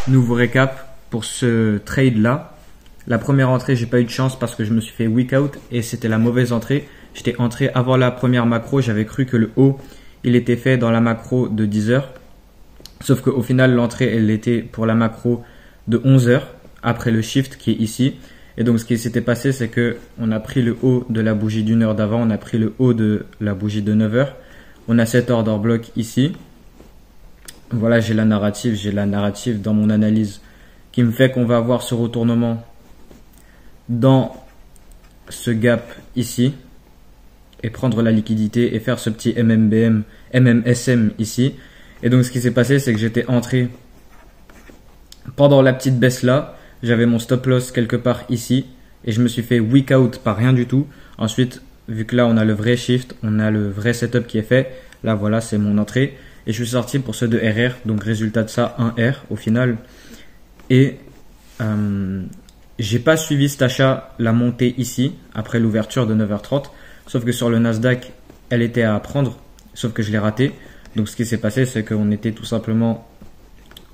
Nouveau récap pour ce trade là. La première entrée, j'ai pas eu de chance parce que je me suis fait weak out et c'était la mauvaise entrée. J'étais entré avant la première macro, j'avais cru que le haut il était fait dans la macro de 10 heures. Sauf qu'au final, l'entrée elle était pour la macro de 11 heures après le shift qui est ici. Et donc ce qui s'était passé, c'est que on a pris le haut de la bougie d'une heure d'avant, on a pris le haut de la bougie de 9 heures. On a cet order block ici. Voilà, j'ai la narrative dans mon analyse qui me fait qu'on va avoir ce retournement dans ce gap ici et prendre la liquidité et faire ce petit MMSM ici. Et donc ce qui s'est passé, c'est que j'étais entré pendant la petite baisse là, j'avais mon stop loss quelque part ici et je me suis fait weak out par rien du tout. Ensuite, vu que là on a le vrai shift, on a le vrai setup qui est fait, là voilà, c'est mon entrée. Et je suis sorti pour ce de RR, donc résultat de ça, 1R au final. Et j'ai pas suivi cet achat, la montée ici, après l'ouverture de 9h30. Sauf que sur le Nasdaq, elle était à prendre, sauf que je l'ai raté. Donc ce qui s'est passé, c'est qu'on était tout simplement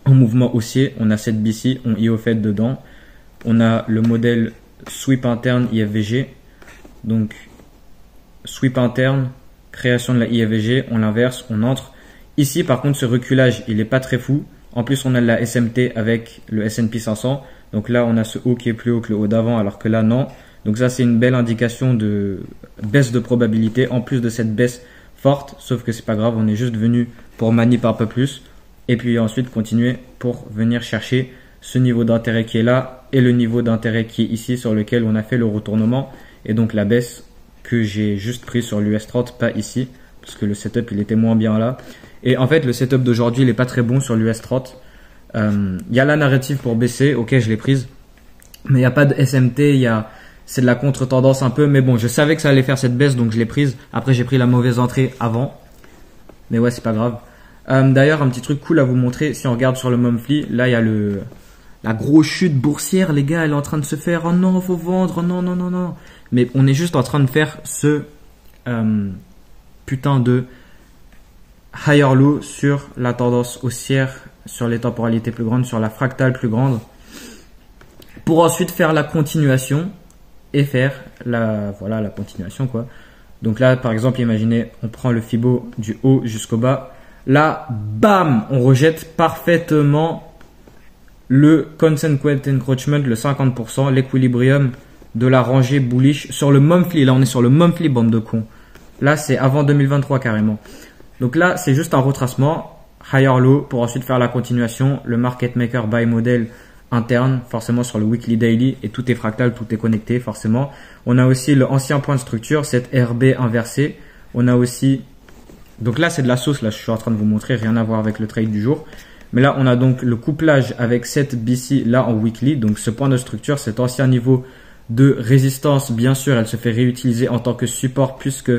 en mouvement haussier. On a cette BC, on y fait dedans. On a le modèle sweep interne IFVG. Donc sweep interne, création de la IFVG, on l'inverse, on entre. Ici, par contre, ce reculage, il est pas très fou. En plus, on a la SMT avec le S&P 500. Donc là, on a ce haut qui est plus haut que le haut d'avant, alors que là, non. Donc ça, c'est une belle indication de baisse de probabilité, en plus de cette baisse forte. Sauf que c'est pas grave, on est juste venu pour manip un peu plus. Et puis ensuite, continuer pour venir chercher ce niveau d'intérêt qui est là et le niveau d'intérêt qui est ici sur lequel on a fait le retournement. Et donc la baisse que j'ai juste pris sur l'US 30, pas ici, parce que le setup, il était moins bien là. Et en fait, le setup d'aujourd'hui, il est pas très bon sur l'US 30. Il y a la narrative pour baisser, ok, je l'ai prise. Mais il n'y a pas de SMT, c'est de la contre-tendance un peu. Mais bon, je savais que ça allait faire cette baisse, donc je l'ai prise. Après, j'ai pris la mauvaise entrée avant. Mais ouais, c'est pas grave. D'ailleurs, un petit truc cool à vous montrer. Si on regarde sur le monthly, là, il y a la grosse chute boursière. Les gars, elle est en train de se faire. Oh non, faut vendre. Oh non, non, non, non. Mais on est juste en train de faire ce putain de higher low sur la tendance haussière, sur les temporalités plus grandes, sur la fractale plus grande, pour ensuite faire la continuation et faire la continuation quoi. Donc là, par exemple, imaginez, on prend le Fibo du haut jusqu'au bas. Là, bam, on rejette parfaitement le consequent encroachment, le 50%, l'équilibrium de la rangée bullish sur le monthly. Là, on est sur le monthly, bande de cons. Là, c'est avant 2023 carrément. Donc là, c'est juste un retracement, higher low, pour ensuite faire la continuation, le market maker buy model interne, forcément sur le weekly daily, et tout est fractal, tout est connecté, forcément. On a aussi le ancien point de structure, cette RB inversée. On a aussi, donc là, c'est de la sauce, là, je suis en train de vous montrer, rien à voir avec le trade du jour. Mais là, on a donc le couplage avec cette BC là en weekly, donc ce point de structure, cet ancien niveau de résistance, bien sûr, elle se fait réutiliser en tant que support puisque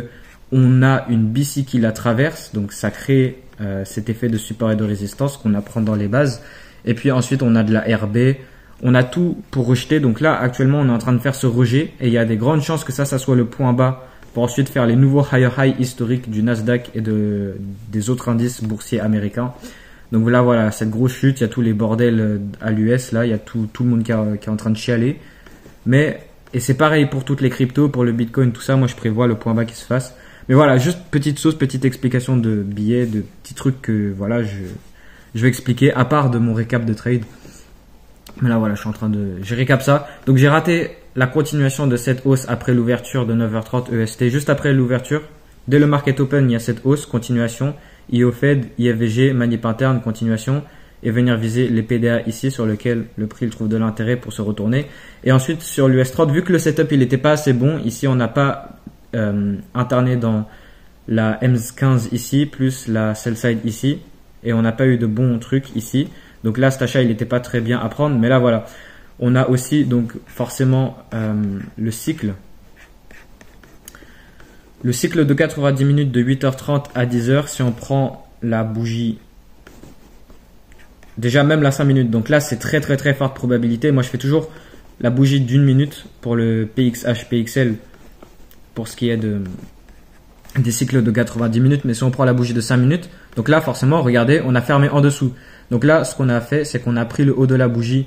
on a une BC qui la traverse, donc ça crée cet effet de support et de résistance qu'on apprend dans les bases. Et puis ensuite, on a de la RB, on a tout pour rejeter. Donc là, actuellement, on est en train de faire ce rejet et il y a des grandes chances que ça soit le point bas pour ensuite faire les nouveaux higher high historiques du Nasdaq et des autres indices boursiers américains. Donc voilà, cette grosse chute, il y a tous les bordels à l'US, là, il y a tout le monde qui est en train de chialer. Et c'est pareil pour toutes les cryptos, pour le Bitcoin, tout ça, moi je prévois le point bas qui se fasse. Mais voilà, juste petite sauce, petite explication de billets, de petits trucs que voilà, je vais expliquer à part de mon récap de trade. Mais là voilà, je récap ça. Donc j'ai raté la continuation de cette hausse après l'ouverture de 9h30 EST. Juste après l'ouverture, dès le market open, il y a cette hausse, continuation, IO Fed, IFVG, manip interne, continuation, et venir viser les PDA ici sur lequel le prix il trouve de l'intérêt pour se retourner. Et ensuite sur l'US 30, vu que le setup il n'était pas assez bon, ici on n'a pas interné dans la M15 ici, plus la sell side ici, et on n'a pas eu de bons trucs ici. Donc là, cet achat, il n'était pas très bien à prendre, mais là, voilà. On a aussi, donc, forcément, le cycle de 90 minutes de 8h30 à 10h, si on prend la bougie, déjà même la 5 minutes, donc là, c'est très, très, très forte probabilité. Moi, je fais toujours la bougie d'une minute pour le PXH, PXL, pour ce qui est des cycles de 90 minutes, mais si on prend la bougie de 5 minutes, donc là forcément regardez, on a fermé en dessous, Donc là, ce qu'on a fait, c'est qu'on a pris le haut de la bougie,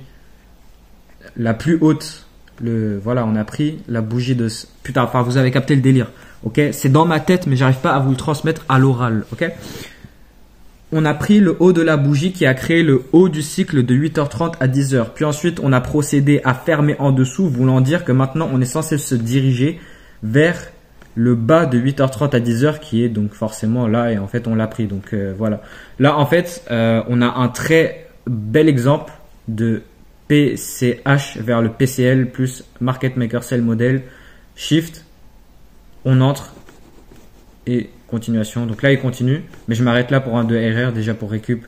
la plus haute. Voilà, on a pris la bougie de... Putain, enfin, vous avez capté le délire. Ok, c'est dans ma tête, mais j'arrive pas à vous le transmettre à l'oral. Ok. On a pris le haut de la bougie qui a créé le haut du cycle de 8h30 à 10h. Puis ensuite, on a procédé à fermer en dessous, voulant dire que maintenant, on est censé se diriger vers le bas de 8h30 à 10h qui est donc forcément là et en fait, on l'a pris. Donc voilà. Là, en fait, on a un très bel exemple de PCH vers le PCL plus Market Maker Sell Model. Shift, on entre et continuation. Donc là, il continue, mais je m'arrête là pour un de RR déjà pour récup.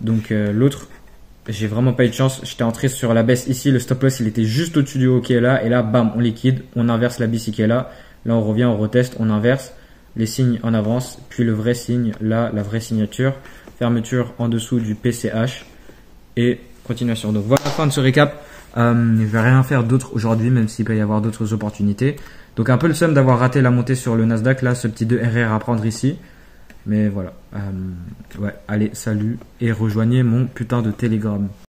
Donc l'autre, j'ai vraiment pas eu de chance. J'étais entré sur la baisse ici, le stop loss il était juste au-dessus du haut qui est là, et là, bam, on liquide, on inverse la BC qui est là. Là, on revient, on reteste, on inverse les signes en avance, puis le vrai signe, là, la vraie signature, fermeture en dessous du PCH et continuation. Donc voilà la fin de ce récap. Je vais rien faire d'autre aujourd'hui, même s'il peut y avoir d'autres opportunités. Donc un peu le seum d'avoir raté la montée sur le Nasdaq, là, ce petit 2 RR à prendre ici. Mais voilà. Ouais, allez, salut et rejoignez mon putain de Telegram.